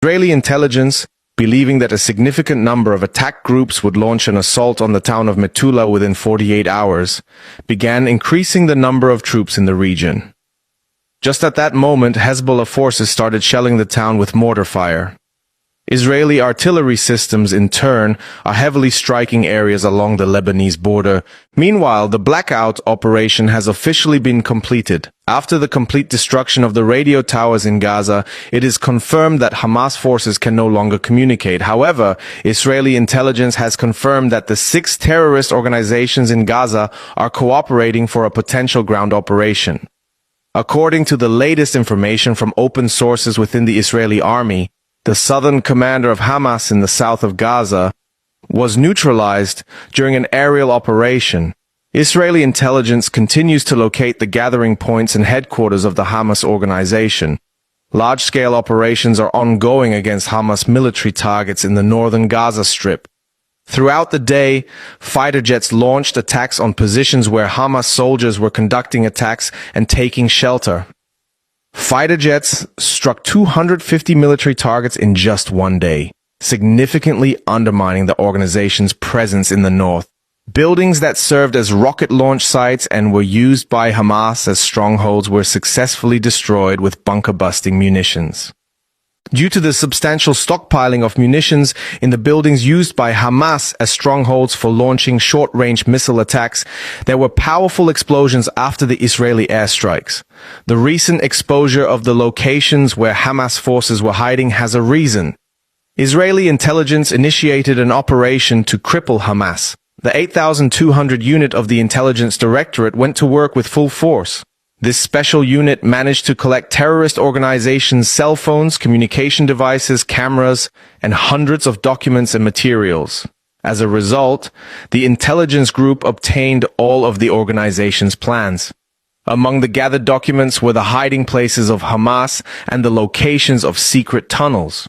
Israeli intelligence, believing that a significant number of attack groups would launch an assault on the town of Metula within 48 hours, began increasing the number of troops in the region. Just at that moment, Hezbollah forces started shelling the town with mortar fire. Israeli artillery systems, in turn, are heavily striking areas along the Lebanese border. Meanwhile, the blackout operation has officially been completed. After the complete destruction of the radio towers in Gaza, it is confirmed that Hamas forces can no longer communicate. However, Israeli intelligence has confirmed that the 6 terrorist organizations in Gaza are cooperating for a potential ground operation. According to the latest information from open sources within the Israeli army, the southern commander of Hamas in the south of Gaza was neutralized during an aerial operation. Israeli intelligence continues to locate the gathering points and headquarters of the Hamas organization. Large-scale operations are ongoing against Hamas military targets in the northern Gaza Strip. Throughout the day, fighter jets launched attacks on positions where Hamas soldiers were conducting attacks and taking shelter. Fighter jets struck 250 military targets in just one day, significantly undermining the organization's presence in the north. Buildings that served as rocket launch sites and were used by Hamas as strongholds were successfully destroyed with bunker-busting munitions. Due to the substantial stockpiling of munitions in the buildings used by Hamas as strongholds for launching short-range missile attacks, there were powerful explosions after the Israeli airstrikes. The recent exposure of the locations where Hamas forces were hiding has a reason. Israeli intelligence initiated an operation to cripple Hamas. The 8,200 unit of the Intelligence Directorate went to work with full force. This special unit managed to collect terrorist organizations' cell phones, communication devices, cameras, and hundreds of documents and materials. As a result, the intelligence group obtained all of the organization's plans. Among the gathered documents were the hiding places of Hamas and the locations of secret tunnels.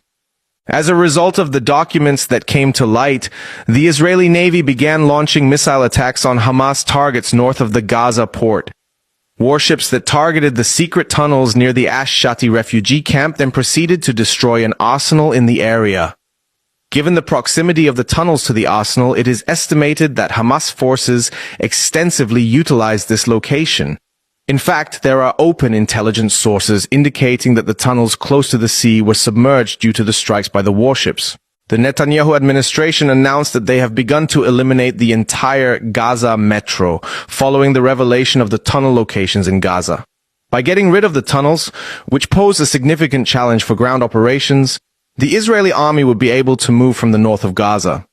As a result of the documents that came to light, the Israeli Navy began launching missile attacks on Hamas targets north of the Gaza port. Warships that targeted the secret tunnels near the Ash-Shati refugee camp then proceeded to destroy an arsenal in the area. Given the proximity of the tunnels to the arsenal, it is estimated that Hamas forces extensively utilized this location. In fact, there are open intelligence sources indicating that the tunnels close to the sea were submerged due to the strikes by the warships. The Netanyahu administration announced that they have begun to eliminate the entire Gaza metro, following the revelation of the tunnel locations in Gaza. By getting rid of the tunnels, which pose a significant challenge for ground operations, the Israeli army would be able to move from the north of Gaza.